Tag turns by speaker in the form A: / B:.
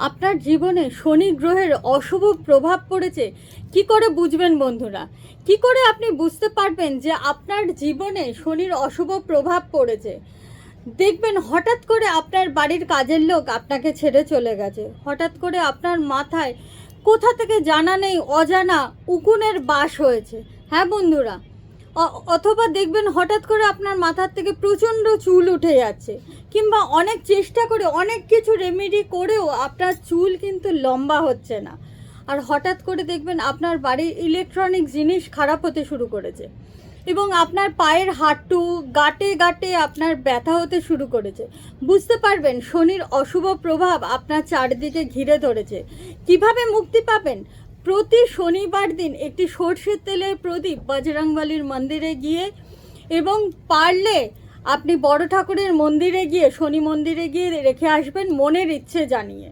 A: আপনার জীবনে শনি গ্রহের অশুভ প্রভাব পড়েছে, কি করে বুঝবেন বন্ধুরা? কি করে আপনি বুঝতে পারবেন যে আপনার জীবনে শনির অশুভ প্রভাব পড়েছে? দেখবেন হঠাৎ করে আপনার বাড়ির কাজের লোক আপনাকে ছেড়ে চলে গেছে, হঠাৎ করে আপনার মাথায় কোথা থেকে জানা নেই অজানা উকুনের বাস হয়েছে। হ্যাঁ বন্ধুরা, অথবা দেখবেন হঠাৎ করে আপনার মাথার থেকে প্রচণ্ড চুল উঠে যাচ্ছে, কিংবা অনেক চেষ্টা করে অনেক কিছু রেমেডি করেও আপনার চুল কিন্তু লম্বা হচ্ছে না। আর হঠাৎ করে দেখবেন আপনার বাড়ির ইলেকট্রনিক জিনিস খারাপ হতে শুরু করেছে, এবং আপনার পায়ের হাঁটু গাঁটে গাঁটে আপনার ব্যথা হতে শুরু করেছে। বুঝতে পারবেন শনির অশুভ প্রভাব আপনার চারদিকে ঘিরে ধরেছে। কিভাবে মুক্তি পাবেন? প্রতি শনিবার দিন একটি সর্ষের তেলের প্রদীপ বজরংবলীর মন্দিরে গিয়ে, এবং পারলে আপনি বড় ঠাকুরের মন্দিরে গিয়ে, শনি মন্দিরে গিয়ে রেখে আসবেন মনের ইচ্ছে জানিয়ে।